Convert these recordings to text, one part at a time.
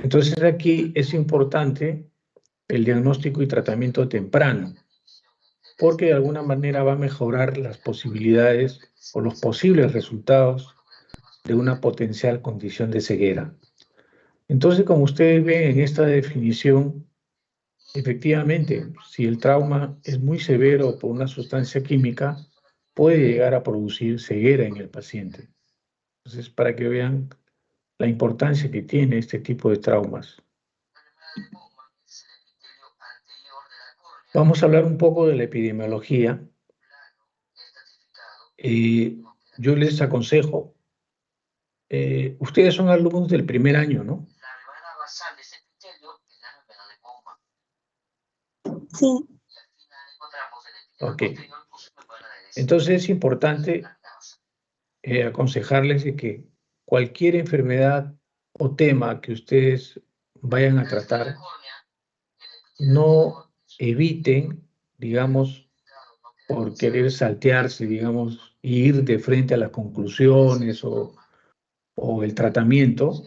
Entonces aquí es importante el diagnóstico y tratamiento temprano, porque de alguna manera va a mejorar las posibilidades o los posibles resultados de una potencial condición de ceguera. Entonces, como ustedes ven en esta definición, efectivamente, si el trauma es muy severo por una sustancia química, puede llegar a producir ceguera en el paciente. Entonces, para que vean la importancia que tiene este tipo de traumas. Vamos a hablar un poco de la epidemiología. Yo les aconsejo, ustedes son alumnos del primer año, ¿no? Sí. Ok. Entonces es importante aconsejarles de que cualquier enfermedad o tema que ustedes vayan a tratar, no eviten, digamos, por querer saltearse, digamos, e ir de frente a las conclusiones o el tratamiento.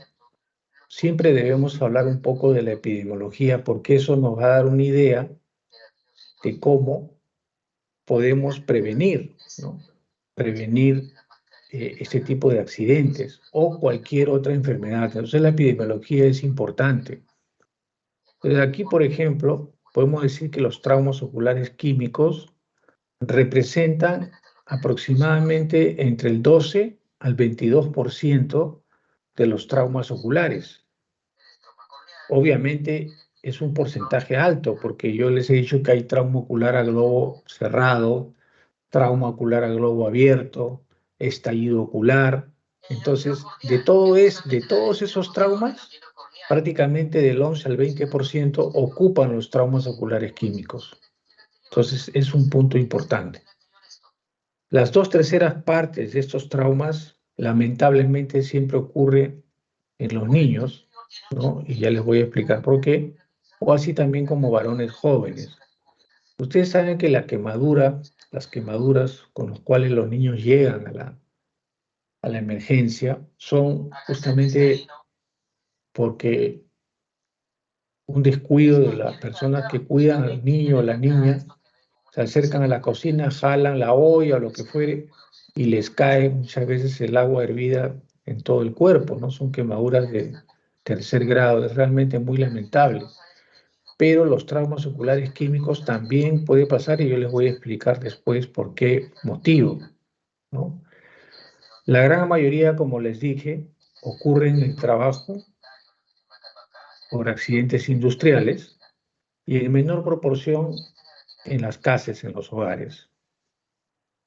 Siempre debemos hablar un poco de la epidemiología porque eso nos va a dar una idea de cómo podemos prevenir, ¿no? Prevenir este tipo de accidentes o cualquier otra enfermedad. Entonces la epidemiología es importante. Entonces aquí, por ejemplo, podemos decir que los traumas oculares químicos representan aproximadamente entre el 12 al 22% de los traumas oculares. Obviamente es un porcentaje alto porque yo les he dicho que hay trauma ocular a globo cerrado, trauma ocular a globo abierto, estallido ocular. Entonces, de todos esos traumas, prácticamente del 11 al 20% ocupan los traumas oculares químicos. Entonces, es un punto importante. Las 2/3 partes de estos traumas, lamentablemente, siempre ocurre en los niños, ¿no? Y ya les voy a explicar por qué, o así también como varones jóvenes. Ustedes saben que las quemaduras con las cuales los niños llegan a la emergencia son justamente porque un descuido de las personas que cuidan al niño o la niña, se acercan a la cocina, jalan la olla o lo que fuere y les cae muchas veces el agua hervida en todo el cuerpo, ¿no? Son quemaduras de tercer grado, es realmente muy lamentable. Pero los traumas oculares químicos también puede pasar y yo les voy a explicar después por qué motivo, ¿no? La gran mayoría, como les dije, ocurre en el trabajo por accidentes industriales y en menor proporción en las casas, en los hogares.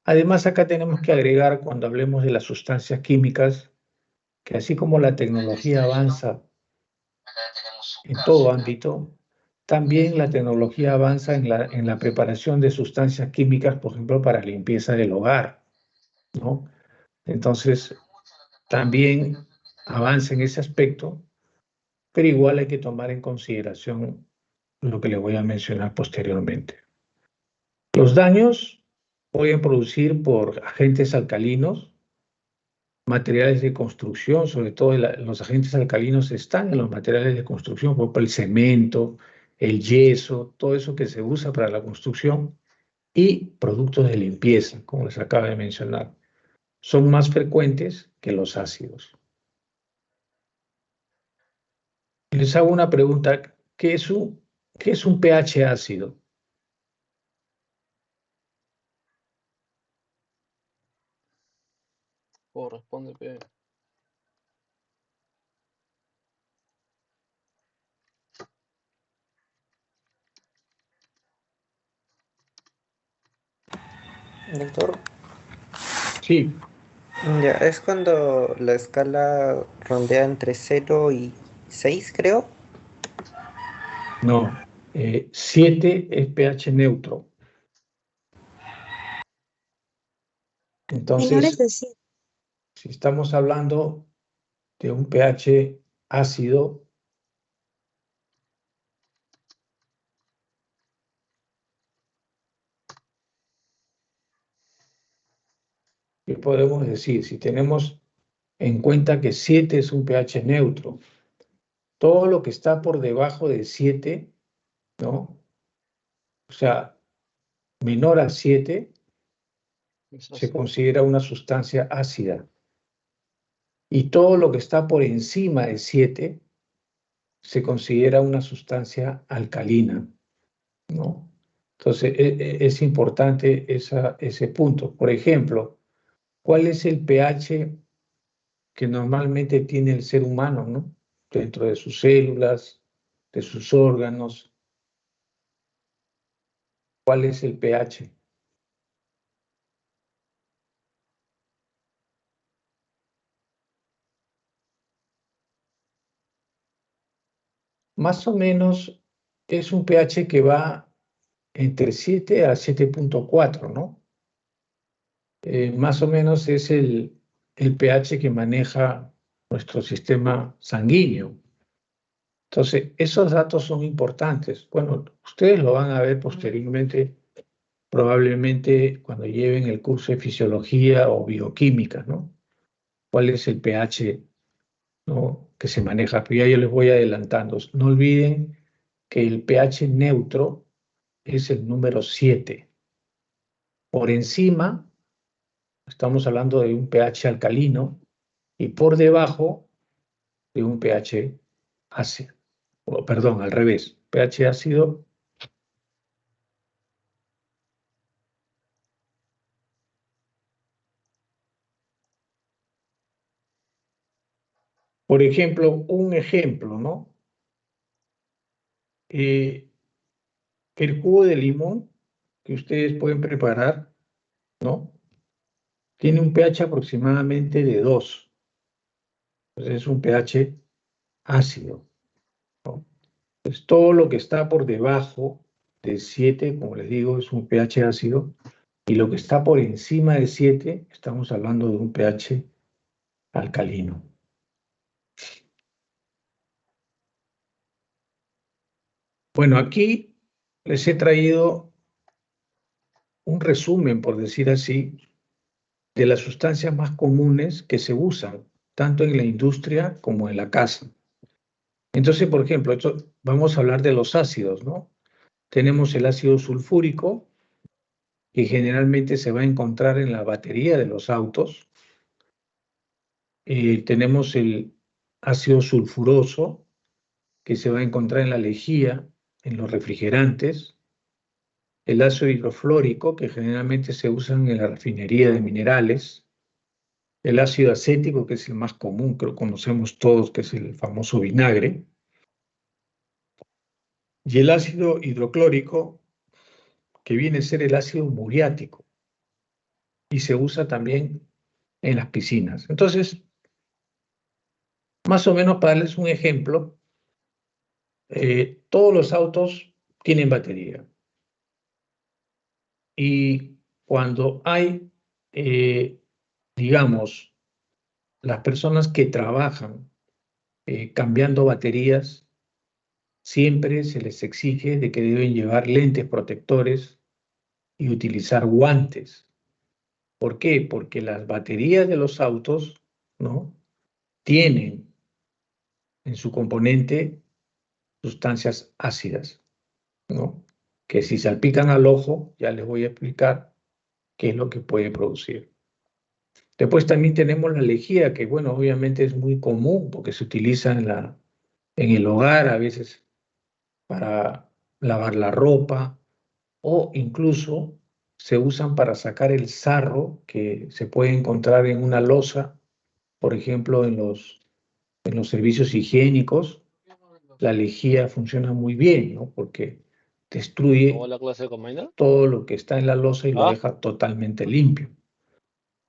Además, acá tenemos que agregar, cuando hablemos de las sustancias químicas, que así como la tecnología avanza en todo ámbito, también la tecnología avanza en la preparación de sustancias químicas, por ejemplo, para limpieza del hogar, ¿no? Entonces, también avanza en ese aspecto, pero igual hay que tomar en consideración lo que le voy a mencionar posteriormente. Los daños pueden producir por agentes alcalinos, materiales de construcción, sobre todo los agentes alcalinos están en los materiales de construcción, por ejemplo, el cemento, el yeso, todo eso que se usa para la construcción, y productos de limpieza, como les acabo de mencionar, son más frecuentes que los ácidos. Les hago una pregunta, ¿qué es un pH ácido? Corresponde, P. Doctor, Sí, ya, es cuando la escala rondea entre 0 y 6, creo. no. 7 es pH neutro. Menores Entonces, de 7. si estamos hablando de un pH ácido, ¿qué podemos decir? Si tenemos en cuenta que 7 es un pH neutro, todo lo que está por debajo de 7, ¿no? O sea, menor a 7, se considera una sustancia ácida. Y todo lo que está por encima de 7 se considera una sustancia alcalina, ¿no? Entonces, es importante ese punto. Por ejemplo, ¿cuál es el pH que normalmente tiene el ser humano, ¿no? Dentro de sus células, de sus órganos? ¿Cuál es el pH? Más o menos es un pH que va entre 7 a 7,4, ¿no? Más o menos es el pH que maneja nuestro sistema sanguíneo. Entonces, esos datos son importantes. Bueno, ustedes lo van a ver posteriormente, probablemente cuando lleven el curso de fisiología o bioquímica, ¿no? ¿Cuál es el pH, ¿no?, que se maneja? Pero ya yo les voy adelantando. No olviden que el pH neutro es el número 7. Por encima, estamos hablando de un pH alcalino, y por debajo de un pH ácido. Perdón, al revés. pH ácido. Por ejemplo, un ejemplo, ¿no? El jugo de limón que ustedes pueden preparar, ¿no? Tiene un pH aproximadamente de 2. Entonces es un pH ácido, ¿no? Pues todo lo que está por debajo de 7, como les digo, es un pH ácido, y lo que está por encima de 7, estamos hablando de un pH alcalino. Bueno, aquí les he traído un resumen, por decir así, de las sustancias más comunes que se usan, tanto en la industria como en la casa. Entonces, por ejemplo, vamos a hablar de los ácidos, ¿no? Tenemos el ácido sulfúrico, que generalmente se va a encontrar en la batería de los autos. Tenemos el ácido sulfuroso, que se va a encontrar en la lejía, en los refrigerantes. El ácido hidroflórico, que generalmente se usa en la refinería de minerales. El ácido acético, que es el más común, que lo conocemos todos, que es el famoso vinagre. Y el ácido hidroclórico, que viene a ser el ácido muriático, y se usa también en las piscinas. Entonces, más o menos para darles un ejemplo, todos los autos tienen batería. Y cuando hay, digamos, las personas que trabajan cambiando baterías, siempre se les exige de que deben llevar lentes protectores y utilizar guantes. ¿Por qué? Porque las baterías de los autos, ¿no?, tienen en su componente sustancias ácidas, ¿no?, que si salpican al ojo, ya les voy a explicar qué es lo que puede producir. Después también tenemos la lejía, que bueno, obviamente es muy común porque se utiliza en el hogar, a veces para lavar la ropa, o incluso se usan para sacar el sarro que se puede encontrar en una loza, por ejemplo, en los servicios higiénicos. La lejía funciona muy bien, ¿no?, porque destruye todo lo que está en la loza y lo deja totalmente limpio.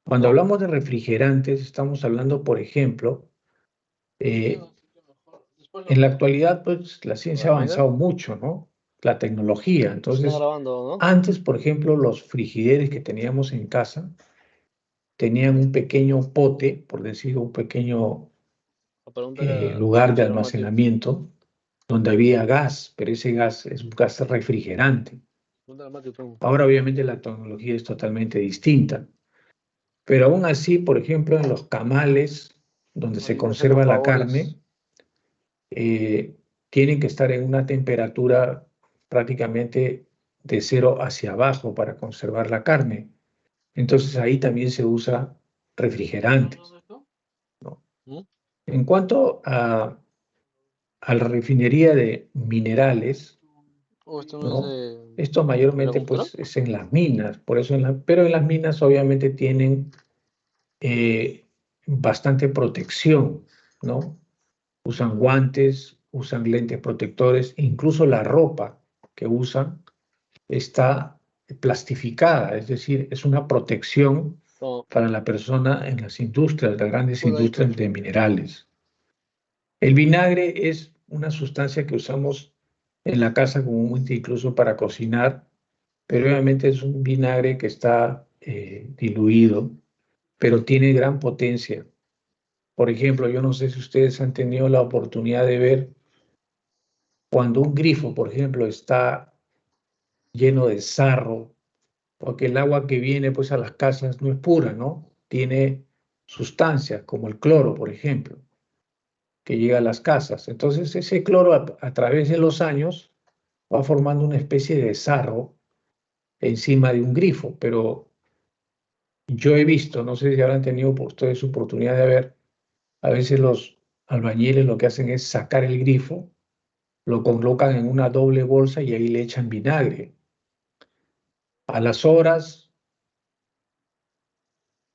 Cuando hablamos de refrigerantes, estamos hablando, por ejemplo, en la actualidad, pues la ciencia ha avanzado mucho, ¿no? La tecnología. Entonces, antes, por ejemplo, los frigideres que teníamos en casa tenían un pequeño pote, por decir, un pequeño lugar de almacenamiento donde había gas, pero ese gas es un gas refrigerante. Ahora, obviamente, la tecnología es totalmente distinta. Pero aún así, por ejemplo, en los camales donde se conserva la carne, tienen que estar en una temperatura prácticamente de 0 hacia abajo para conservar la carne. Entonces ahí también se usa refrigerantes, ¿no? En cuanto a la refinería de minerales, ¿no? Esto mayormente pues, es en las minas, por eso pero en las minas obviamente tienen bastante protección, ¿no? Usan guantes, usan lentes protectores, incluso la ropa que usan está plastificada, es decir, es una protección para la persona en las industrias, las grandes industrias de minerales. El vinagre es una sustancia que usamos en la casa comúnmente incluso para cocinar, pero obviamente es un vinagre que está diluido, pero tiene gran potencia. Por ejemplo, yo no sé si ustedes han tenido la oportunidad de ver cuando un grifo, por ejemplo, está lleno de sarro, porque el agua que viene pues a las casas no es pura, ¿no? Tiene sustancias como el cloro, por ejemplo, que llega a las casas. Entonces ese cloro a través de los años va formando una especie de sarro encima de un grifo, pero yo he visto, no sé si habrán tenido ustedes oportunidad de ver, a veces los albañiles lo que hacen es sacar el grifo, lo colocan en una doble bolsa y ahí le echan vinagre. A las horas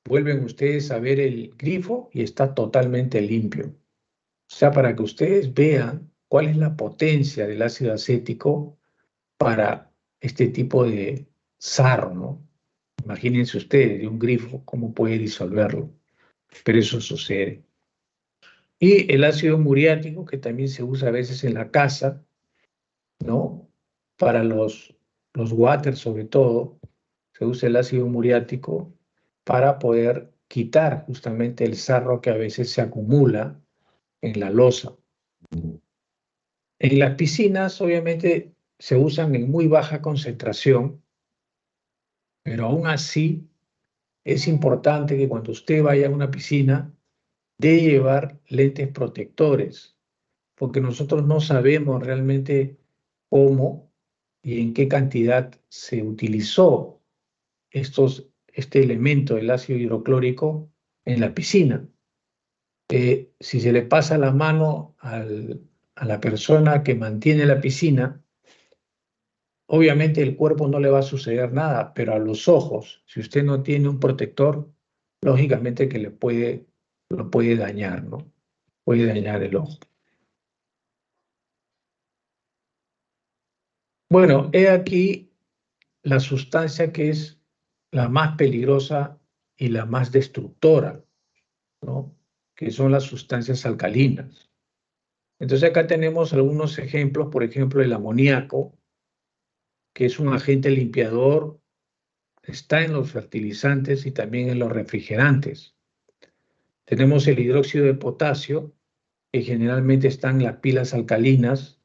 vuelven ustedes a ver el grifo y está totalmente limpio. O sea, para que ustedes vean cuál es la potencia del ácido acético para este tipo de sarro, ¿no? Imagínense ustedes de un grifo cómo puede disolverlo, pero eso sucede. Y el ácido muriático, que también se usa a veces en la casa, ¿no? Para los water sobre todo, se usa el ácido muriático para poder quitar justamente el sarro que a veces se acumula en la loza. En las piscinas, obviamente, se usan en muy baja concentración, pero aún así es importante que cuando usted vaya a una piscina, debe llevar lentes protectores, porque nosotros no sabemos realmente cómo y en qué cantidad se utilizó este elemento, el ácido hidroclórico, en la piscina. Si se le pasa la mano a la persona que mantiene la piscina, obviamente el cuerpo no le va a suceder nada, pero a los ojos, si usted no tiene un protector, lógicamente que lo puede dañar, ¿no? Puede dañar el ojo. Bueno, he aquí la sustancia que es la más peligrosa y la más destructora, ¿no? Que son las sustancias alcalinas. Entonces acá tenemos algunos ejemplos, por ejemplo, el amoníaco, que es un agente limpiador, está en los fertilizantes y también en los refrigerantes. Tenemos el hidróxido de potasio, que generalmente está en las pilas alcalinas,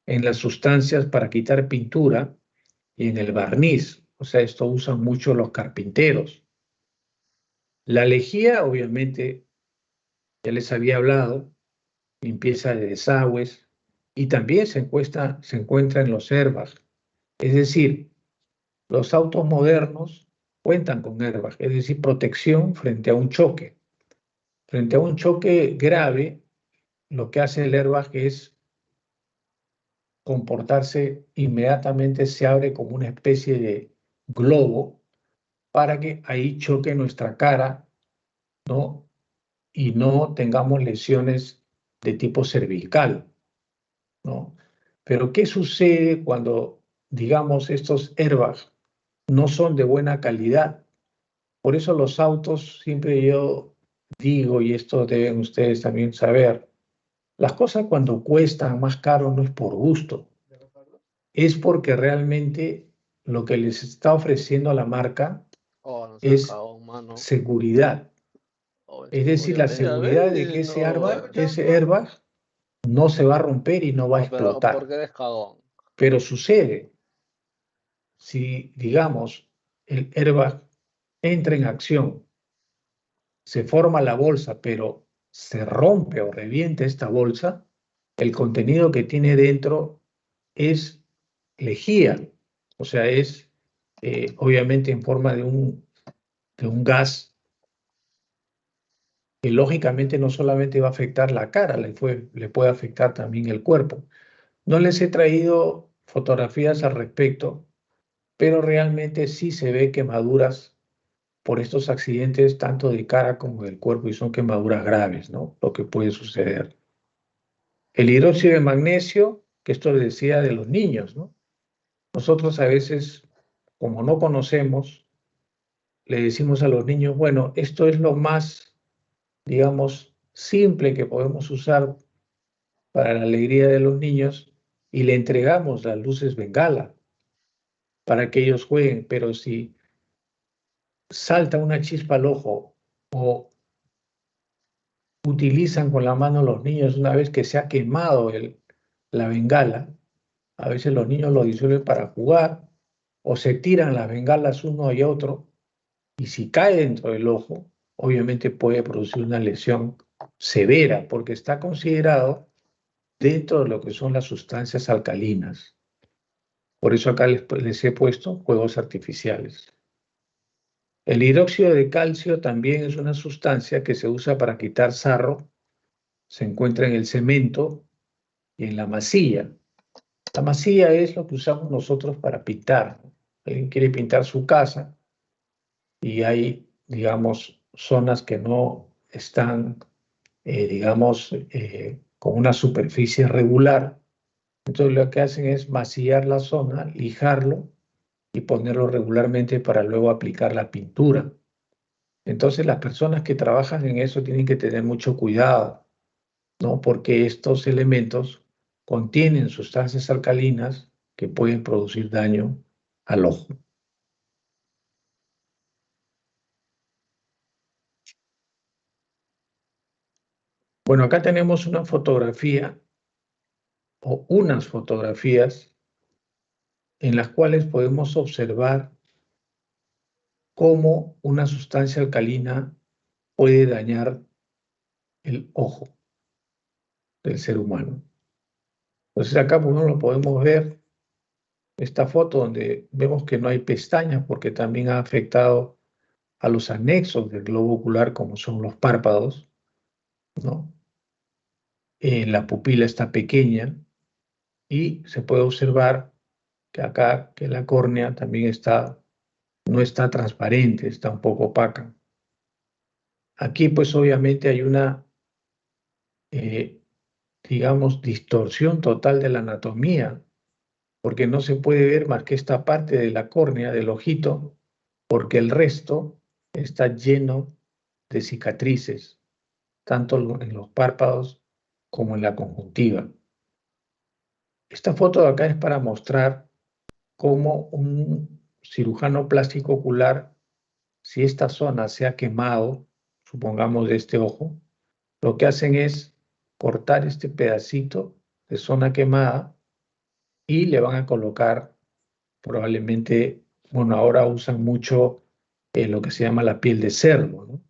en las sustancias para quitar pintura y en el barniz. O sea, esto usan mucho los carpinteros. La lejía, obviamente, ya les había hablado, limpieza de desagües, y también se encuentra en los airbags. Es decir, los autos modernos cuentan con airbag, es decir, protección frente a un choque. Frente a un choque grave, lo que hace el airbag es comportarse inmediatamente, se abre como una especie de globo para que ahí choque nuestra cara, ¿no? Y no tengamos lesiones de tipo cervical, ¿no? Pero ¿qué sucede cuando, digamos, estos airbags no son de buena calidad? Por eso los autos, siempre yo digo, y esto deben ustedes también saber, las cosas cuando cuestan más caro no es por gusto, es porque realmente lo que les está ofreciendo a la marca es seguridad. Es decir, la seguridad de que ese airbag no se va a romper y no va a explotar. Pero sucede, si digamos el airbag entra en acción, se forma la bolsa, pero se rompe o revienta esta bolsa, el contenido que tiene dentro es lejía, o sea, es obviamente en forma de un gas que lógicamente no solamente va a afectar la cara, le puede afectar también el cuerpo. No les he traído fotografías al respecto, pero realmente sí se ve quemaduras por estos accidentes tanto de cara como del cuerpo y son quemaduras graves, ¿no? Lo que puede suceder. El hidróxido de magnesio, que esto le decía de los niños, ¿no? Nosotros a veces, como no conocemos, le decimos a los niños, bueno, esto es lo más, digamos, simple que podemos usar para la alegría de los niños y le entregamos las luces bengala para que ellos jueguen, pero si salta una chispa al ojo o utilizan con la mano los niños una vez que se ha quemado la bengala, a veces los niños lo disuelven para jugar o se tiran las bengalas uno y otro y si cae dentro del ojo, obviamente puede producir una lesión severa porque está considerado dentro de lo que son las sustancias alcalinas. Por eso acá les he puesto juegos artificiales. El hidróxido de calcio también es una sustancia que se usa para quitar sarro, se encuentra en el cemento y en la masilla. La masilla es lo que usamos nosotros para pintar. Alguien quiere pintar su casa y hay, digamos, zonas que no están, digamos, con una superficie regular. Entonces lo que hacen es masillar la zona, lijarlo y ponerlo regularmente para luego aplicar la pintura. Entonces las personas que trabajan en eso tienen que tener mucho cuidado, ¿no? Porque estos elementos contienen sustancias alcalinas que pueden producir daño al ojo. Bueno, acá tenemos una fotografía o unas fotografías en las cuales podemos observar cómo una sustancia alcalina puede dañar el ojo del ser humano. Entonces acá, por ejemplo, podemos ver esta foto donde vemos que no hay pestañas porque también ha afectado a los anexos del globo ocular como son los párpados, ¿no? La pupila está pequeña y se puede observar que acá que la córnea también no está transparente, está un poco opaca. Aquí pues obviamente hay una, eh, digamos, distorsión total de la anatomía, porque no se puede ver más que esta parte de la córnea, del ojito, porque el resto está lleno de cicatrices, tanto en los párpados como en la conjuntiva. Esta foto de acá es para mostrar cómo un cirujano plástico ocular, si esta zona se ha quemado, supongamos de este ojo, lo que hacen es cortar este pedacito de zona quemada y le van a colocar probablemente, bueno, ahora usan mucho lo que se llama la piel de cerdo, ¿no?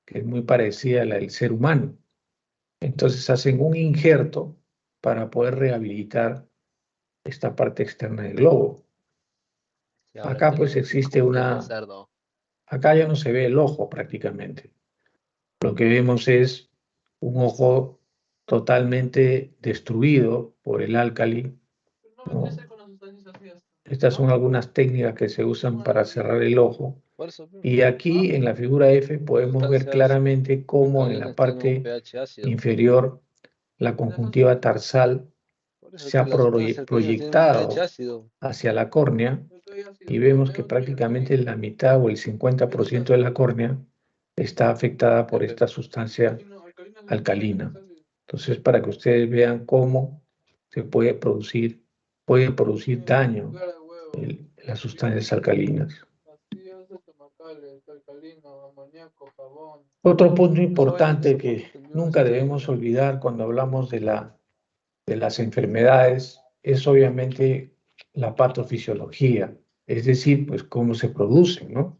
Que es muy parecida a la del ser humano. Entonces hacen un injerto para poder rehabilitar esta parte externa del globo. Y ahora Acá pues tenemos existe piel de una, cerdo. acá ya no se ve el ojo prácticamente. Lo que vemos es un ojo totalmente destruido por el álcali, ¿no? Estas son algunas técnicas que se usan para cerrar el ojo. Por eso, Y aquí en la figura F podemos ver sustancias claramente cómo en la alcalinas tienen un parte pH ácido. inferior la conjuntiva tarsal Por eso se que ha las sustancias alcalinas tienen un pH proyectado ácido. hacia la córnea y vemos que prácticamente la mitad o el 50% de la córnea está afectada por esta sustancia alcalina. Entonces, para que ustedes vean cómo se puede producir daño las sustancias alcalinas. Otro punto importante que nunca debemos olvidar cuando hablamos de las enfermedades es obviamente la patofisiología, es decir, pues cómo se producen, ¿no?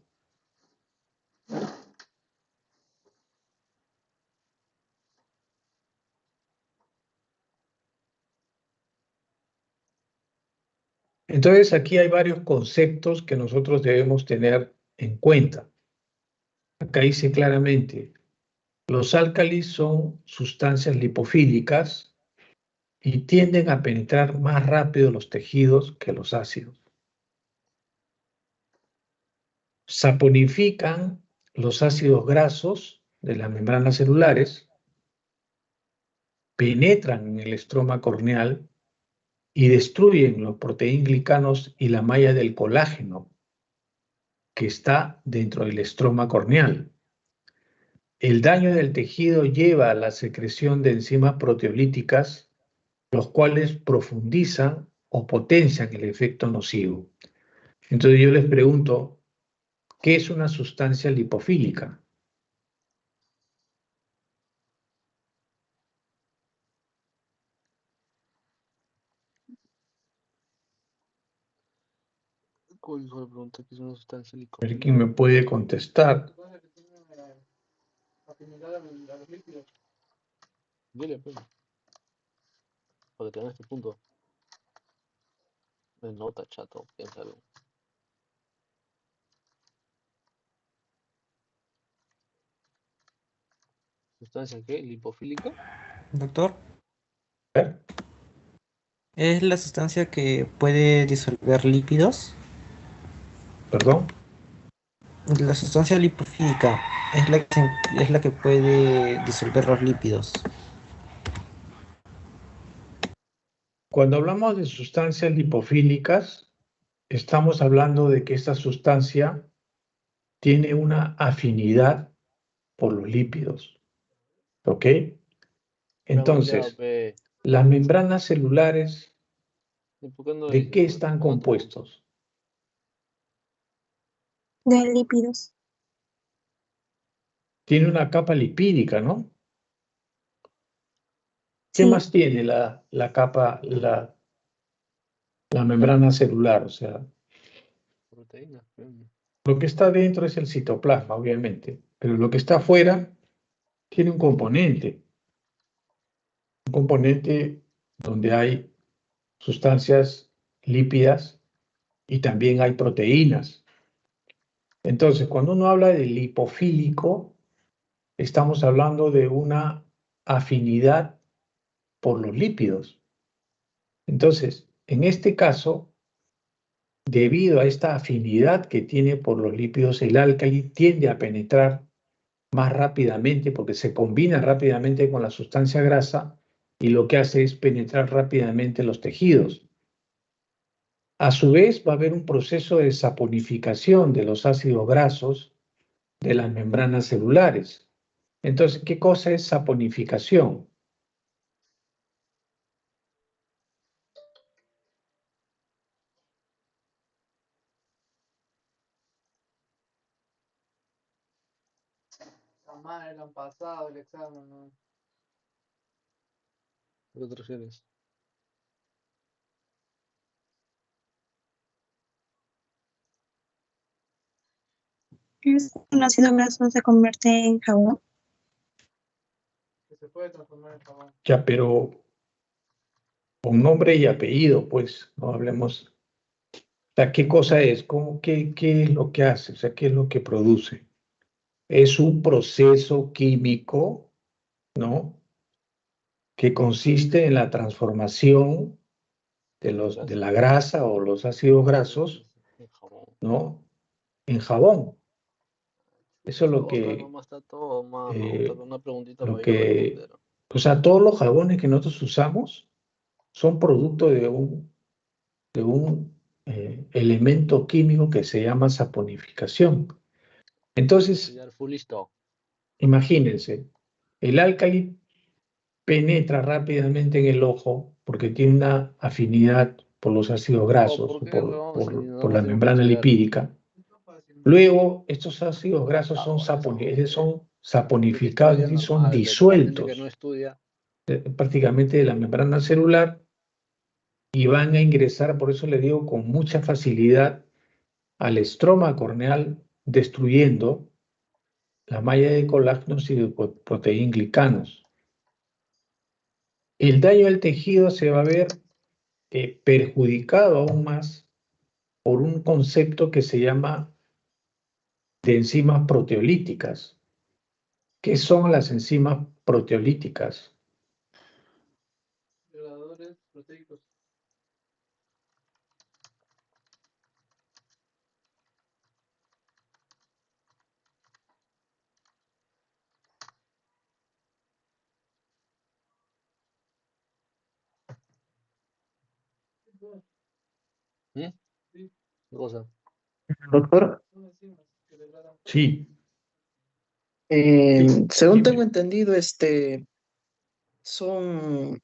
Entonces, aquí hay varios conceptos que nosotros debemos tener en cuenta. Acá dice claramente, los álcalis son sustancias lipofílicas y tienden a penetrar más rápido los tejidos que los ácidos. Saponifican los ácidos grasos de las membranas celulares, penetran en el estroma corneal y destruyen los proteínglicanos y la malla del colágeno que está dentro del estroma corneal. El daño del tejido lleva a la secreción de enzimas proteolíticas, los cuales profundizan o potencian el efecto nocivo. Entonces yo les pregunto, ¿qué es una sustancia lipofílica? ¿Cuál fue la pregunta? ¿Qué es una sustancia A ver licopílica? quién me puede contestar. Dile, pues. Para tener este punto. De nota, chato, piénsalo. ¿Sustancia qué? ¿Lipofílica? Doctor, A ver, ¿es la sustancia que puede disolver lípidos? perdón. La sustancia lipofílica es la que puede disolver los lípidos. Cuando hablamos de sustancias lipofílicas, estamos hablando de que esta sustancia tiene una afinidad por los lípidos. ¿Ok? Entonces, las membranas celulares, ¿Por qué no ¿de dices, qué pues? están ¿Cómo te gusta? compuestos? De lípidos. Tiene una capa lipídica, ¿no? ¿Qué Sí. más tiene la capa, la membrana celular? O sea, Proteínas. lo que está dentro es el citoplasma, obviamente, pero lo que está afuera tiene un componente donde hay sustancias lípidas y también hay proteínas. Entonces, cuando uno habla de lipofílico, estamos hablando de una afinidad por los lípidos. Entonces, en este caso, debido a esta afinidad que tiene por los lípidos, el álcali tiende a penetrar más rápidamente porque se combina rápidamente con la sustancia grasa y lo que hace es penetrar rápidamente los tejidos. A su vez, va a haber un proceso de saponificación de los ácidos grasos de las membranas celulares. Entonces, ¿qué cosa es saponificación? Madre, lo han pasado el examen, ¿no? ¿A qué te refieres? Es un ácido graso se convierte en jabón. Que se puede transformar en jabón. Ya, pero con nombre y apellido, pues, no hablemos. O sea, ¿qué cosa es? ¿Qué es lo que hace? O sea, ¿qué es lo que produce? Es un proceso químico, ¿no? Que consiste en la transformación de la grasa o los ácidos grasos, En jabón. ¿no? En jabón. Eso es lo Acá que, nomás está todo, mano. eh, Está con una preguntita lo para yo que, responder. o sea, todos los jabones que nosotros usamos son producto de un elemento químico que se llama saponificación. Entonces, Estudiar full listo. imagínense, el álcali penetra rápidamente en el ojo porque tiene una afinidad por los ácidos grasos, ¿Por o qué, weón? Si por no la tenemos que membrana estudiar. lipídica. Luego, estos ácidos grasos son saponificados, es decir, son La gente que no disueltos estudia. prácticamente de la membrana celular y van a ingresar, por eso le digo, con mucha facilidad al estroma corneal, destruyendo la malla de colágenos y de proteínglicanos. El daño al tejido se va a ver perjudicado aún más por un concepto que se llama de enzimas proteolíticas. ¿Qué son las enzimas proteolíticas? Degradadores proteicos. ¿Mm? ¿Qué cosa? Doctor, Sí, según dime. tengo entendido, son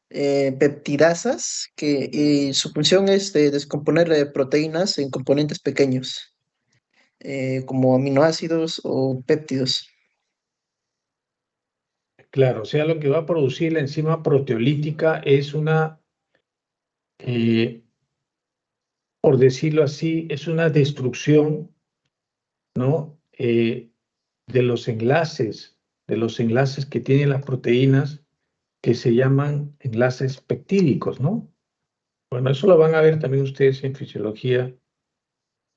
peptidasas que su función es de descomponer proteínas en componentes pequeños, como aminoácidos o péptidos. Claro, o sea, lo que va a producir la enzima proteolítica es una, eh, por decirlo así, es una destrucción, ¿no? De los enlaces que tienen las proteínas que se llaman enlaces peptídicos, ¿no? Bueno, eso lo van a ver también ustedes en fisiología,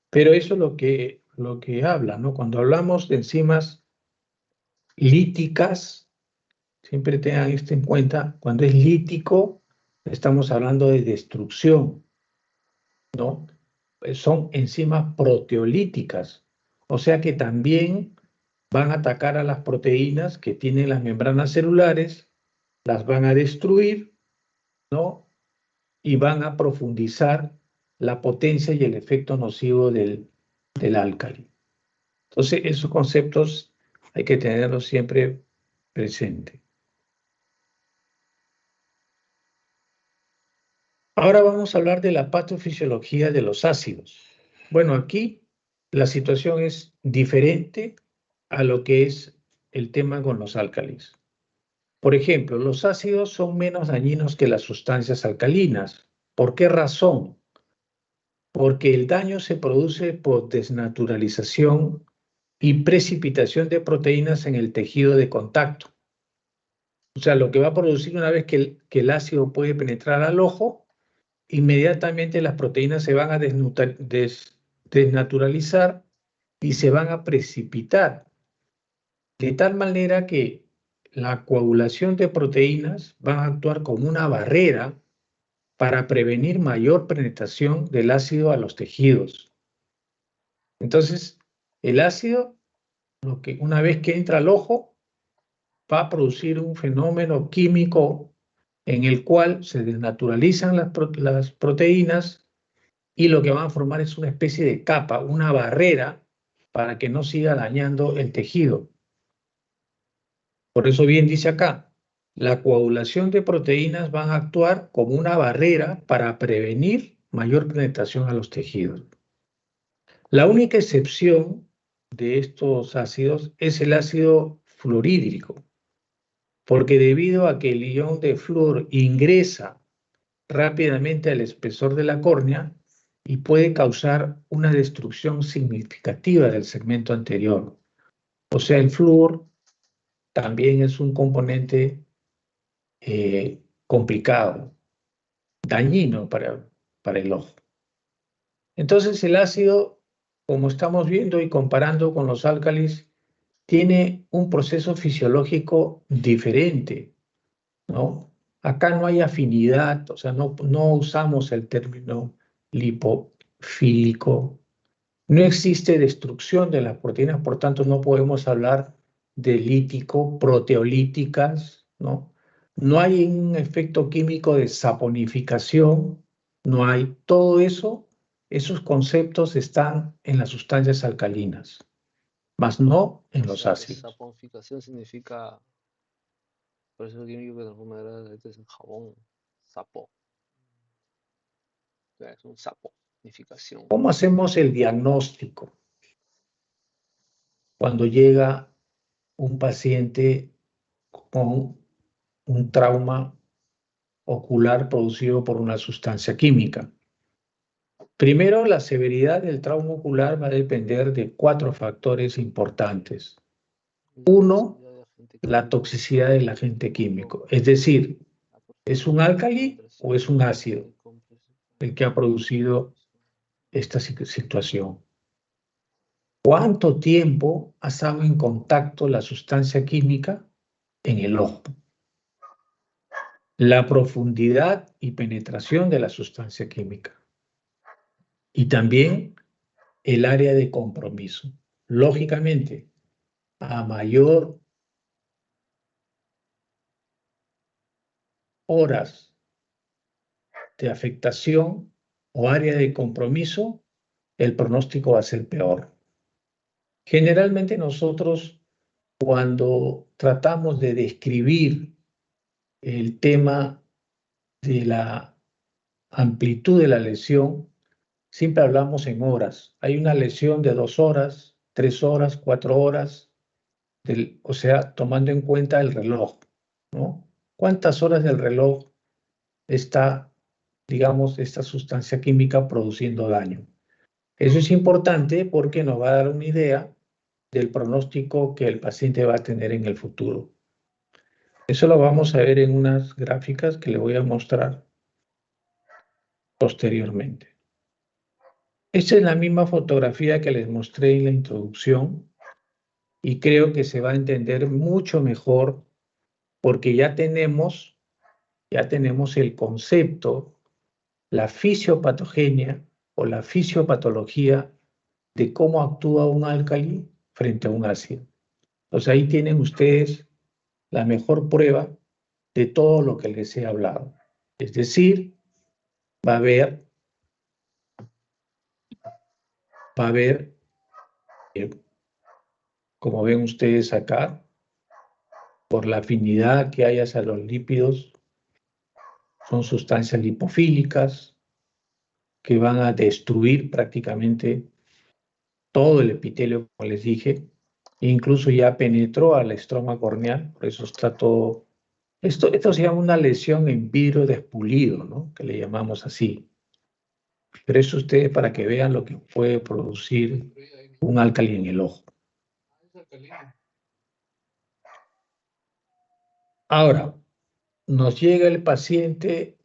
pero eso es lo que habla, ¿no? Cuando hablamos de enzimas líticas, siempre tengan esto en cuenta, cuando es lítico, estamos hablando de destrucción, ¿no? Son enzimas proteolíticas, o sea que también van a atacar a las proteínas que tienen las membranas celulares, las van a destruir, ¿no? Y van a profundizar la potencia y el efecto nocivo del álcali. Entonces, esos conceptos hay que tenerlos siempre presente. Ahora vamos a hablar de la patofisiología de los ácidos. Bueno, aquí la situación es diferente a lo que es el tema con los álcalis. Por ejemplo, los ácidos son menos dañinos que las sustancias alcalinas. ¿Por qué razón? Porque el daño se produce por desnaturalización y precipitación de proteínas en el tejido de contacto. O sea, lo que va a producir una vez que el ácido puede penetrar al ojo, inmediatamente las proteínas se van a desnaturalizar y se van a precipitar, de tal manera que la coagulación de proteínas va a actuar como una barrera para prevenir mayor penetración del ácido a los tejidos. Entonces, el ácido, lo que una vez que entra al ojo, va a producir un fenómeno químico en el cual se desnaturalizan las proteínas y lo que van a formar es una especie de capa, una barrera para que no siga dañando el tejido. Por eso bien dice acá, la coagulación de proteínas van a actuar como una barrera para prevenir mayor penetración a los tejidos. La única excepción de estos ácidos es el ácido fluorhídrico, porque debido a que el ion de flúor ingresa rápidamente al espesor de la córnea y puede causar una destrucción significativa del segmento anterior. O sea, el flúor también es un componente complicado, dañino para el ojo. Entonces el ácido, como estamos viendo y comparando con los álcalis, tiene un proceso fisiológico diferente, ¿no? Acá no hay afinidad, o sea, no usamos el término lipofílico, no existe destrucción de las proteínas, por tanto no podemos hablar de lítico, proteolíticas, ¿no? No hay un efecto químico de saponificación, no hay todo eso, esos conceptos están en las sustancias alcalinas, mas no en O los sea, ácidos. saponificación significa proceso químico que transforma grasas en jabón, sapo. O sea, es un saponificación. ¿Cómo hacemos el diagnóstico cuando llega un paciente con un trauma ocular producido por una sustancia química? Primero, la severidad del trauma ocular va a depender de 4 factores importantes. Uno, la toxicidad del agente químico, es decir, ¿es un álcali o es un ácido? el que ha producido esta situación. ¿Cuánto tiempo ha estado en contacto la sustancia química en el ojo? La profundidad y penetración de la sustancia química. Y también el área de compromiso. Lógicamente, a mayor horas de afectación o área de compromiso, el pronóstico va a ser peor. Generalmente nosotros, cuando tratamos de describir el tema de la amplitud de la lesión, siempre hablamos en horas. Hay una lesión de 2 horas, 3 horas, 4 horas, o sea, tomando en cuenta el reloj, ¿no? ¿Cuántas horas del reloj está, digamos, esta sustancia química produciendo daño? Eso es importante porque nos va a dar una idea del pronóstico que el paciente va a tener en el futuro. Eso lo vamos a ver en unas gráficas que le voy a mostrar posteriormente. Esta es la misma fotografía que les mostré en la introducción y creo que se va a entender mucho mejor porque ya tenemos el concepto, la fisiopatogenia o la fisiopatología de cómo actúa un álcali frente a un ácido. Entonces ahí tienen ustedes la mejor prueba de todo lo que les he hablado. Es decir, va a haber, como ven ustedes acá, por la afinidad que hay hacia los lípidos, son sustancias lipofílicas que van a destruir prácticamente todo el epitelio, como les dije, e incluso ya penetró al estroma corneal, por eso está todo. Esto se llama una lesión en vidrio despulido, ¿no? Que le llamamos así. Pero eso ustedes para que vean lo que puede producir un álcali en el ojo. Ahora, nos llega el paciente,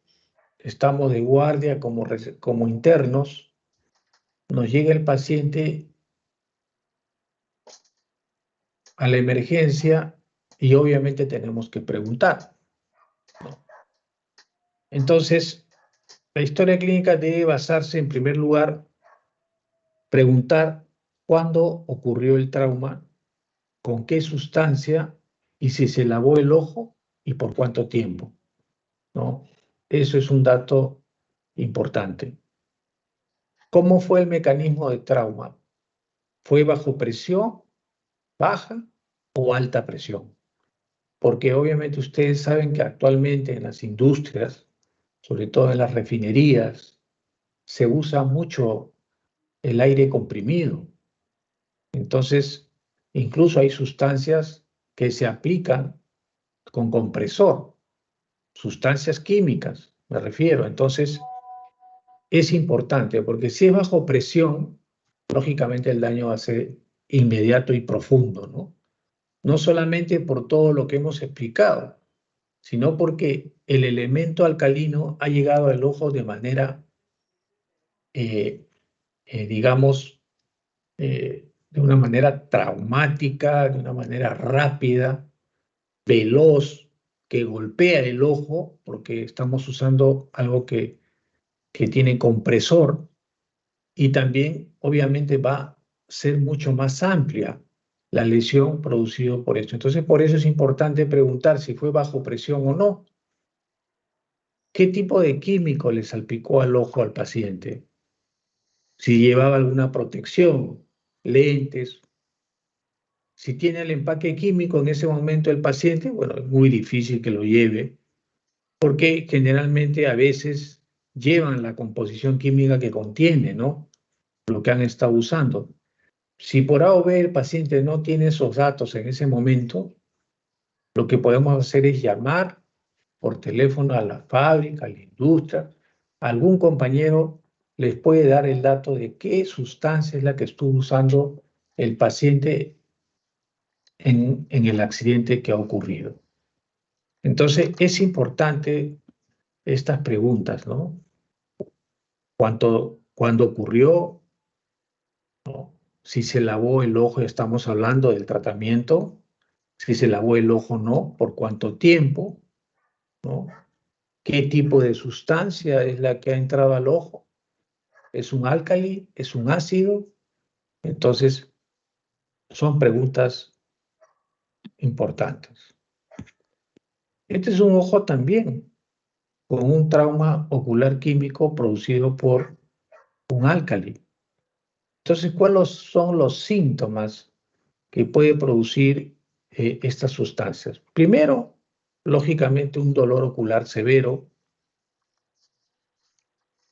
estamos de guardia como internos, nos llega el paciente a la emergencia y obviamente tenemos que preguntar, ¿no? Entonces, la historia clínica debe basarse en primer lugar, preguntar cuándo ocurrió el trauma, con qué sustancia y si se lavó el ojo y por cuánto tiempo, ¿no? Eso es un dato importante. ¿Cómo fue el mecanismo de trauma? ¿Fue bajo presión, baja o alta presión? Porque obviamente ustedes saben que actualmente en las industrias, sobre todo en las refinerías, se usa mucho el aire comprimido. Entonces, incluso hay sustancias que se aplican con compresor, sustancias químicas, me refiero. Entonces, es importante porque si es bajo presión, lógicamente el daño va a ser inmediato y profundo, ¿no? No solamente por todo lo que hemos explicado, sino porque el elemento alcalino ha llegado al ojo de manera, digamos, de una manera traumática, de una manera rápida, veloz, que golpea el ojo, porque estamos usando algo que tiene compresor, y también obviamente va a ser mucho más amplia la lesión producida por esto. Entonces, por eso es importante preguntar si fue bajo presión o no. ¿Qué tipo de químico le salpicó al ojo al paciente? Si llevaba alguna protección, lentes. Si tiene el empaque químico en ese momento el paciente, bueno, es muy difícil que lo lleve, porque generalmente a veces llevan la composición química que contiene, ¿no? Lo que han estado usando. Si por A o B el paciente no tiene esos datos en ese momento, lo que podemos hacer es llamar por teléfono a la fábrica, a la industria. Algún compañero les puede dar el dato de qué sustancia es la que estuvo usando el paciente en el accidente que ha ocurrido. Entonces, es importante estas preguntas, ¿no? cuándo ocurrió, ¿no? Si se lavó el ojo, estamos hablando del tratamiento, si se lavó el ojo o no, por cuánto tiempo, ¿no? ¿Qué tipo de sustancia es la que ha entrado al ojo? ¿Es un álcali? ¿Es un ácido? Entonces, son preguntas importantes. Este es un ojo también con un trauma ocular químico producido por un álcali. Entonces, ¿cuáles son los síntomas que puede producir estas sustancias? Primero, lógicamente, un dolor ocular severo.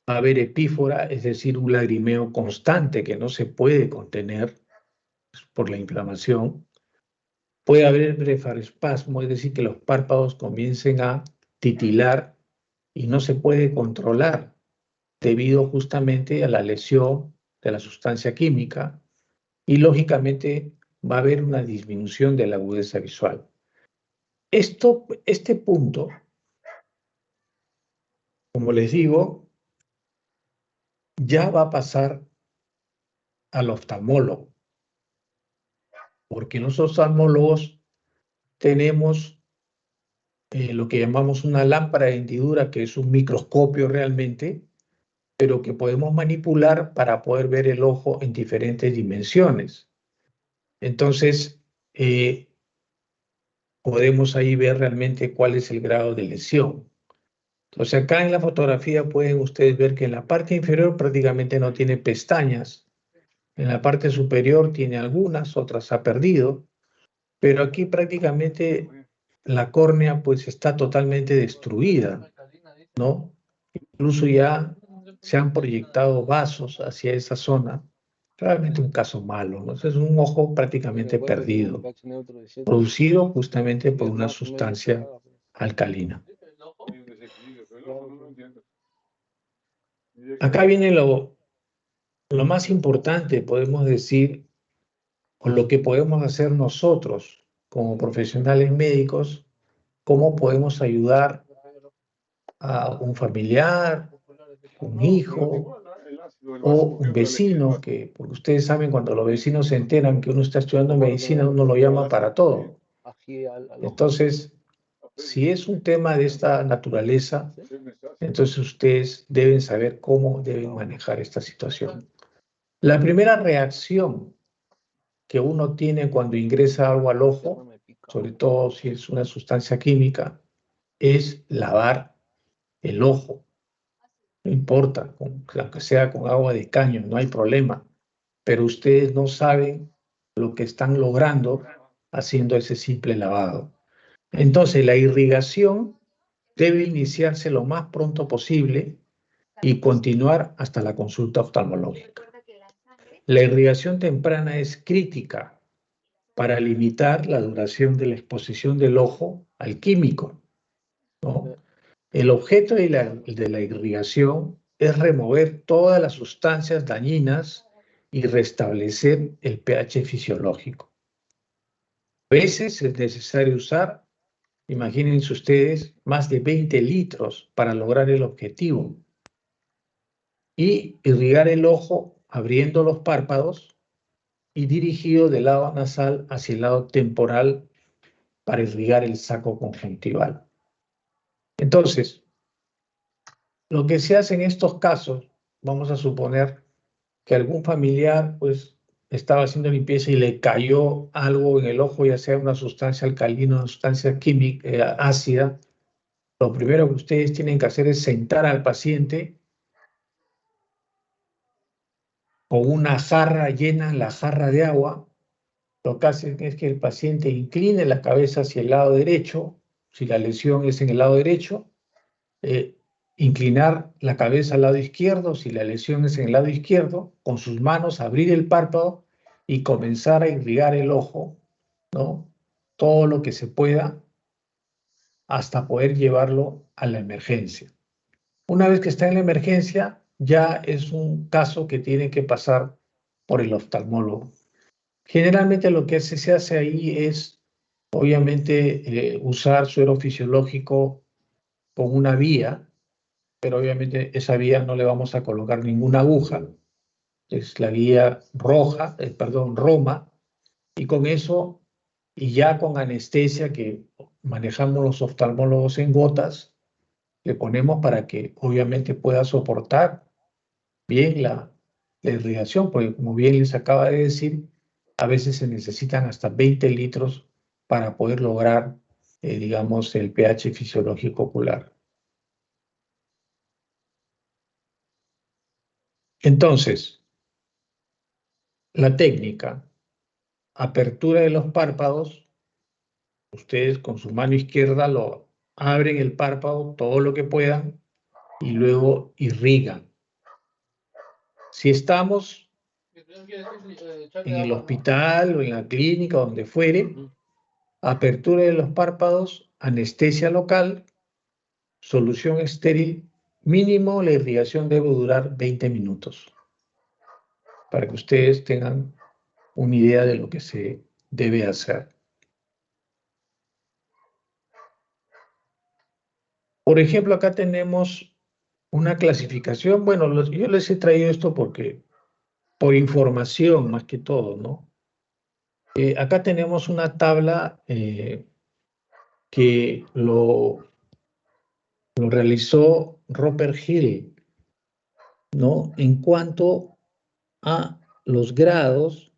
Va a haber epífora, es decir, un lagrimeo constante que no se puede contener por la inflamación. Puede haber blefaroespasmo, es decir, que los párpados comiencen a titilar y no se puede controlar debido justamente a la lesión de la sustancia química, y lógicamente va a haber una disminución de la agudeza visual. Este punto, como les digo, ya va a pasar al oftalmólogo, porque los oftalmólogos tenemos lo que llamamos una lámpara de hendidura, que es un microscopio realmente, pero que podemos manipular para poder ver el ojo en diferentes dimensiones. Entonces, podemos ahí ver realmente cuál es el grado de lesión. Entonces, acá en la fotografía pueden ustedes ver que en la parte inferior prácticamente no tiene pestañas. En la parte superior tiene algunas, otras ha perdido, pero aquí prácticamente la córnea pues está totalmente destruida, ¿no? Incluso ya se han proyectado vasos hacia esa zona. Realmente un caso malo, ¿no? Es un ojo prácticamente perdido, producido justamente por una sustancia alcalina. Acá viene lo más importante, podemos decir, o lo que podemos hacer nosotros como profesionales médicos, cómo podemos ayudar a un familiar, un hijo o un vecino, porque ustedes saben, cuando los vecinos se enteran que uno está estudiando medicina, uno lo llama para todo. Entonces, si es un tema de esta naturaleza, entonces ustedes deben saber cómo deben manejar esta situación. La primera reacción que uno tiene cuando ingresa algo al ojo, sobre todo si es una sustancia química, es lavar el ojo. No importa, aunque sea con agua de caño, no hay problema. Pero ustedes no saben lo que están logrando haciendo ese simple lavado. Entonces, la irrigación debe iniciarse lo más pronto posible y continuar hasta la consulta oftalmológica. La irrigación temprana es crítica para limitar la duración de la exposición del ojo al químico, ¿no? El objeto de la irrigación es remover todas las sustancias dañinas y restablecer el pH fisiológico. A veces es necesario usar, imagínense ustedes, más de 20 litros para lograr el objetivo. Y irrigar el ojo abriendo los párpados y dirigido del lado nasal hacia el lado temporal para irrigar el saco conjuntival. Entonces, lo que se hace en estos casos, vamos a suponer que algún familiar pues estaba haciendo limpieza y le cayó algo en el ojo, ya sea una sustancia alcalina, una sustancia química ácida. Lo primero que ustedes tienen que hacer es sentar al paciente con una jarra llena, la jarra de agua. Lo que hacen es que el paciente incline la cabeza hacia el lado derecho, si la lesión es en el lado derecho, inclinar la cabeza al lado izquierdo, si la lesión es en el lado izquierdo, con sus manos abrir el párpado y comenzar a irrigar el ojo, ¿no? Todo lo que se pueda hasta poder llevarlo a la emergencia. Una vez que está en la emergencia, ya es un caso que tiene que pasar por el oftalmólogo. Generalmente lo que se hace ahí es, obviamente, usar suero fisiológico con una vía, pero obviamente esa vía no le vamos a colocar ninguna aguja, es la guía roja, Roma, y con eso, y ya con anestesia que manejamos los oftalmólogos en gotas, le ponemos para que obviamente pueda soportar bien la irrigación, porque como bien les acaba de decir, a veces se necesitan hasta 20 litros para poder lograr, digamos, el pH fisiológico ocular. Entonces, la técnica, apertura de los párpados, ustedes con su mano izquierda lo abren el párpado todo lo que puedan y luego irrigan. Si estamos en el hospital o en la clínica, donde fuere, apertura de los párpados, anestesia local, solución estéril, mínimo la irrigación debe durar 20 minutos, para que ustedes tengan una idea de lo que se debe hacer. Por ejemplo, acá tenemos una clasificación. Bueno, yo les he traído esto porque, por información más que todo, ¿no? Acá tenemos una tabla que lo realizó Robert Hill, ¿no? En cuanto a los grados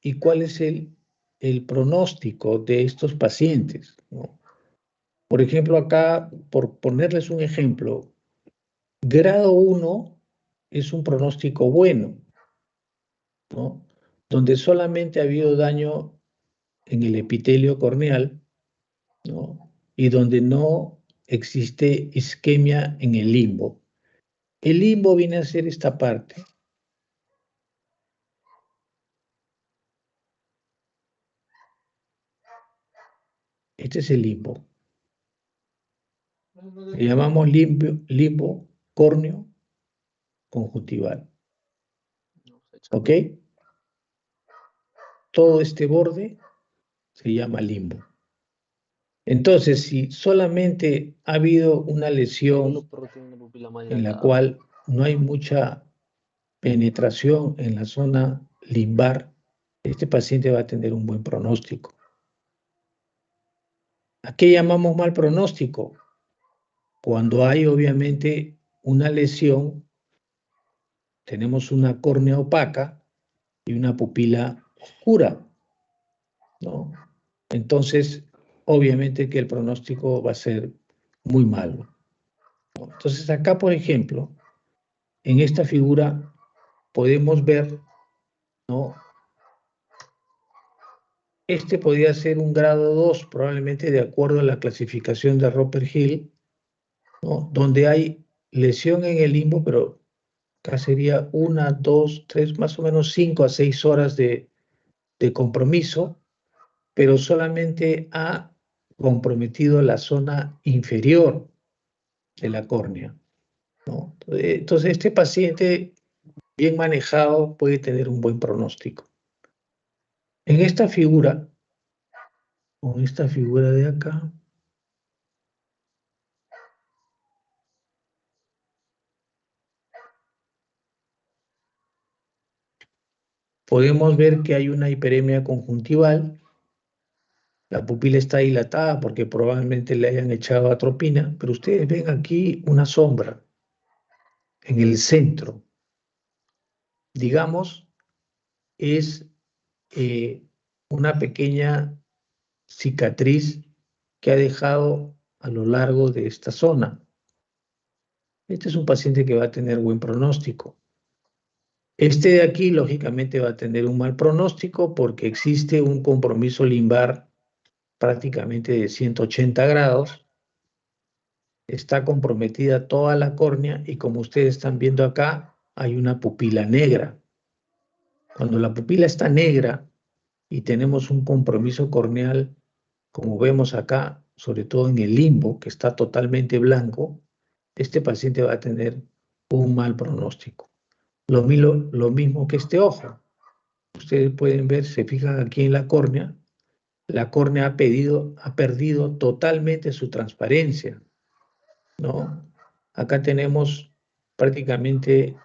y cuál es el pronóstico de estos pacientes, ¿no? Por ejemplo, acá, por ponerles un ejemplo, grado 1 es un pronóstico bueno, ¿no? Donde solamente ha habido daño en el epitelio corneal, ¿no? Y donde no existe isquemia en el limbo. El limbo viene a ser esta parte. Este es el limbo. Le llamamos limbo córneo conjuntival. ¿Ok? Todo este borde se llama limbo. Entonces, si solamente ha habido una lesión en la cual no hay mucha penetración en la zona limbar, este paciente va a tener un buen pronóstico. ¿A qué llamamos mal pronóstico? Cuando hay obviamente una lesión, tenemos una córnea opaca y una pupila oscura, ¿no? Entonces, obviamente que el pronóstico va a ser muy malo, ¿no? Entonces, acá, por ejemplo, en esta figura podemos ver, ¿no? Este podría ser un grado 2, probablemente de acuerdo a la clasificación de Robert Hill, ¿no? Donde hay lesión en el limbo, pero acá sería 1, 2, 3, más o menos 5 a 6 horas de compromiso, pero solamente ha comprometido la zona inferior de la córnea, ¿no? Entonces, este paciente bien manejado puede tener un buen pronóstico. En esta figura, con esta figura de acá, podemos ver que hay una hiperemia conjuntival. La pupila está dilatada porque probablemente le hayan echado atropina, pero ustedes ven aquí una sombra en el centro. Digamos, es una pequeña cicatriz que ha dejado a lo largo de esta zona. Este es un paciente que va a tener buen pronóstico. Este de aquí, lógicamente, va a tener un mal pronóstico porque existe un compromiso limbar prácticamente de 180 grados. Está comprometida toda la córnea y como ustedes están viendo acá, hay una pupila negra. Cuando la pupila está negra y tenemos un compromiso corneal, como vemos acá, sobre todo en el limbo, que está totalmente blanco, este paciente va a tener un mal pronóstico. Lo mismo que este ojo. Ustedes pueden ver, se fijan aquí en la córnea ha perdido totalmente su transparencia, ¿no? acá tenemos prácticamente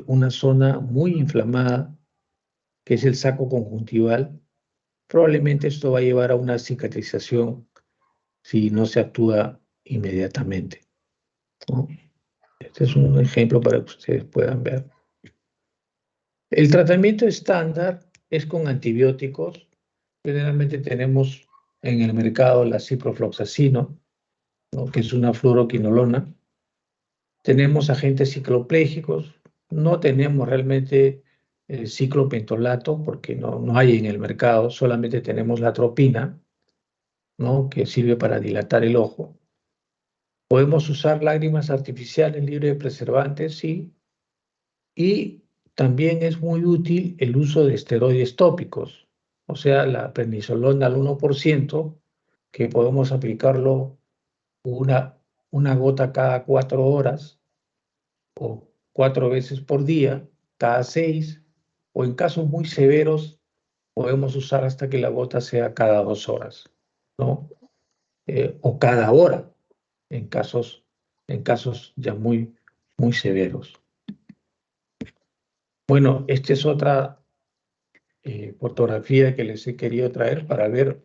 una zona muy inflamada, que es el saco conjuntival. Probablemente esto va a llevar a una cicatrización si no se actúa inmediatamente, ¿no? Este es un ejemplo para que ustedes puedan ver. El tratamiento estándar es con antibióticos. Generalmente tenemos en el mercado la ciprofloxacino, ¿no?, que es una fluoroquinolona. Tenemos agentes cicloplégicos. No tenemos realmente ciclopentolato porque no hay en el mercado. Solamente tenemos la atropina, ¿no?, que sirve para dilatar el ojo. Podemos usar lágrimas artificiales libres de preservantes, sí. Y también es muy útil el uso de esteroides tópicos, o sea, la prednisolona al 1%, que podemos aplicarlo una gota cada 4 horas o 4 veces por día, cada 6, o en casos muy severos podemos usar hasta que la gota sea cada 2 horas, ¿no? O cada hora, en casos ya muy, muy severos. Bueno, esta es otra fotografía que les he querido traer para ver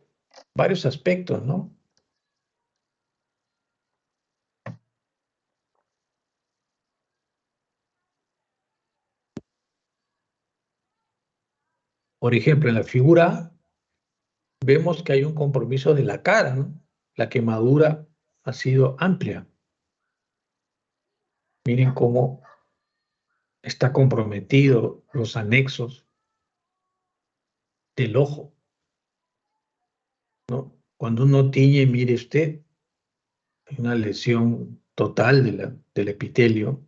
varios aspectos, ¿no? Por ejemplo, en la figura A vemos que hay un compromiso de la cara, ¿no? La quemadura ha sido amplia. Miren cómo está comprometido los anexos del ojo, ¿no? Cuando uno tiñe, mire usted, hay una lesión total del epitelio.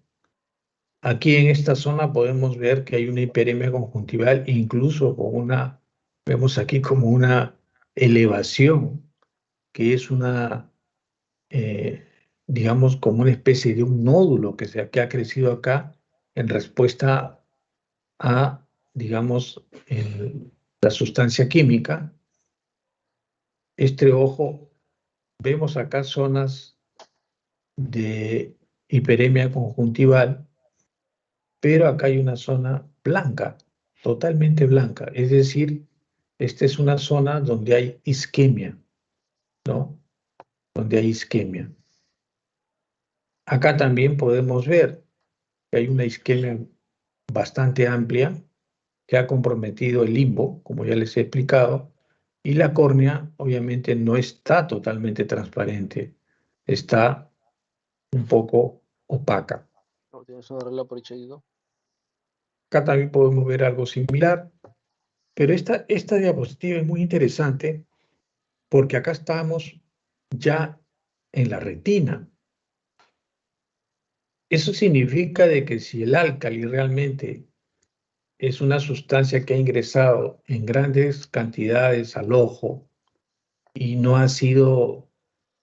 Aquí en esta zona podemos ver que hay una hiperemia conjuntival, incluso vemos aquí como una elevación, que es digamos, como una especie de un nódulo que ha crecido acá en respuesta a, digamos, la sustancia química. Este ojo, vemos acá zonas de hiperemia conjuntival, pero acá hay una zona blanca, totalmente blanca. Es decir, esta es una zona donde hay isquemia, ¿no? Donde hay isquemia. Acá también podemos ver que hay una isquemia bastante amplia que ha comprometido el limbo, como ya les he explicado, y la córnea obviamente no está totalmente transparente, está un poco opaca. ¿No tienes una regla por echadito? Acá también podemos ver algo similar, pero esta diapositiva es muy interesante porque acá estamos ya en la retina. Eso significa de que si el álcali realmente es una sustancia que ha ingresado en grandes cantidades al ojo y no ha sido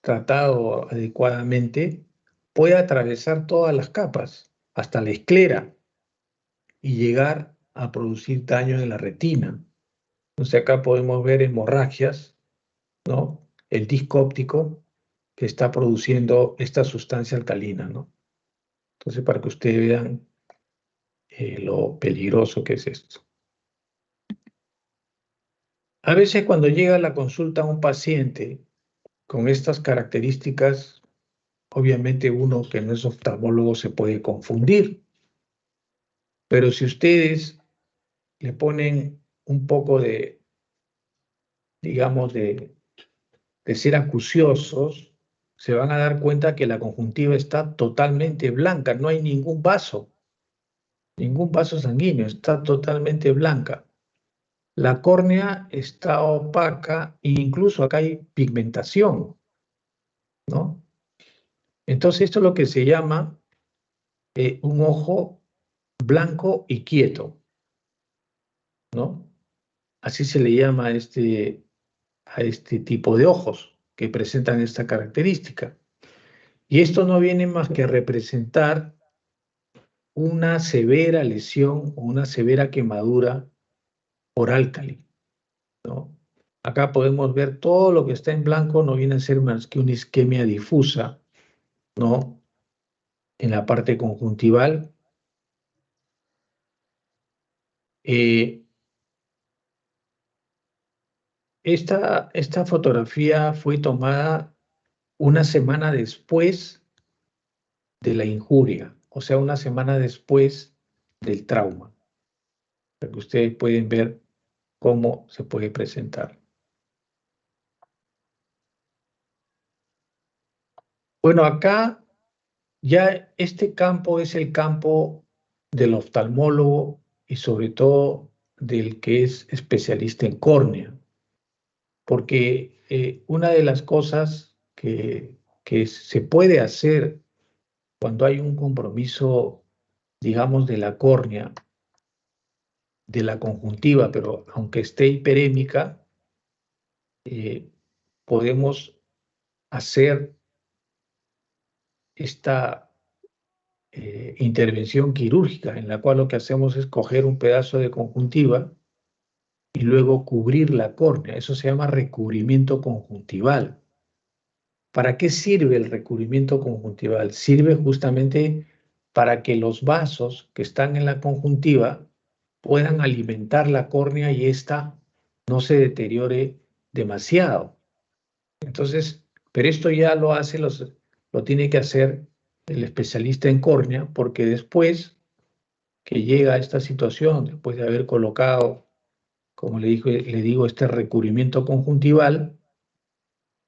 tratado adecuadamente, puede atravesar todas las capas, hasta la esclera, y llegar a producir daño en la retina. Entonces acá podemos ver hemorragias, ¿no? El disco óptico que está produciendo esta sustancia alcalina, ¿no? Entonces, para que ustedes vean lo peligroso que es esto. A veces cuando llega a la consulta un paciente con estas características, obviamente uno que no es oftalmólogo se puede confundir, pero si ustedes le ponen un poco de, digamos, de ser acuciosos, se van a dar cuenta que la conjuntiva está totalmente blanca, no hay ningún vaso sanguíneo, está totalmente blanca. La córnea está opaca e incluso acá hay pigmentación, ¿no? Entonces esto es lo que se llama un ojo blanco y quieto, ¿no? Así se le llama a este tipo de ojos que presentan esta característica. Y esto no viene más que a representar una severa lesión o una severa quemadura por álcali, ¿no? Acá podemos ver todo lo que está en blanco no viene a ser más que una isquemia difusa, ¿no? en la parte conjuntival. Esta fotografía fue tomada una semana después de la injuria, o sea, una semana después del trauma, para que ustedes pueden ver cómo se puede presentar. Bueno, acá ya este campo es el campo del oftalmólogo y sobre todo del que es especialista en córnea, porque una de las cosas que se puede hacer cuando hay un compromiso, digamos, de la córnea, de la conjuntiva, pero aunque esté hiperémica, podemos hacer esta intervención quirúrgica, en la cual lo que hacemos es coger un pedazo de conjuntiva y luego cubrir la córnea. Eso se llama recubrimiento conjuntival. ¿Para qué sirve el recubrimiento conjuntival? Sirve justamente para que los vasos que están en la conjuntiva puedan alimentar la córnea y ésta no se deteriore demasiado. Entonces, pero esto ya lo tiene que hacer el especialista en córnea, porque después que llega a esta situación, después de haber colocado, como le digo, este recubrimiento conjuntival,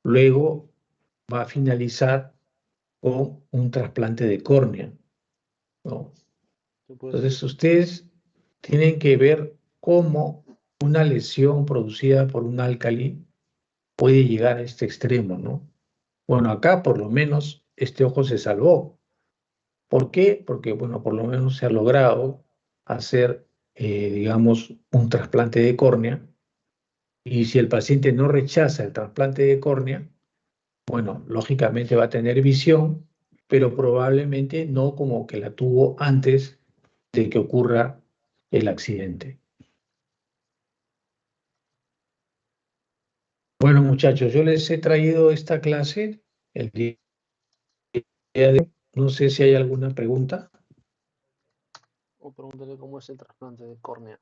luego va a finalizar con un trasplante de córnea, ¿no? Entonces, ustedes tienen que ver cómo una lesión producida por un álcali puede llegar a este extremo, ¿no? Bueno, acá por lo menos este ojo se salvó. ¿Por qué? Porque, bueno, por lo menos se ha logrado hacer, digamos, un trasplante de córnea. Y si el paciente no rechaza el trasplante de córnea, bueno, lógicamente va a tener visión, pero probablemente no como que la tuvo antes de que ocurra el accidente. Bueno, muchachos, yo les he traído esta clase el día de hoy. No sé si hay alguna pregunta. O pregúntale cómo es el trasplante de córnea.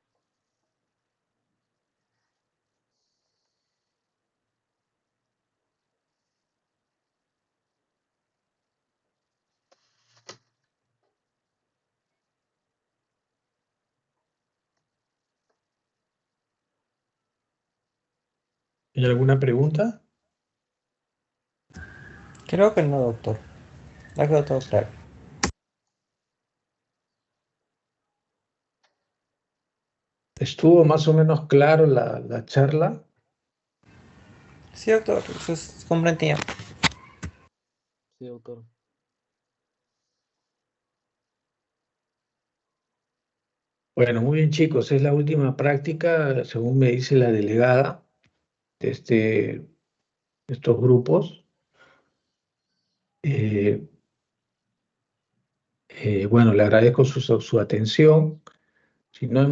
¿Hay alguna pregunta? Creo que no, doctor. Ha quedado todo claro. ¿Estuvo más o menos claro la charla? Sí, doctor, eso es comprendía. Sí, doctor. Bueno, muy bien, chicos, es la última práctica, según me dice la delegada de estos grupos. Bueno, le agradezco su atención. Si no hay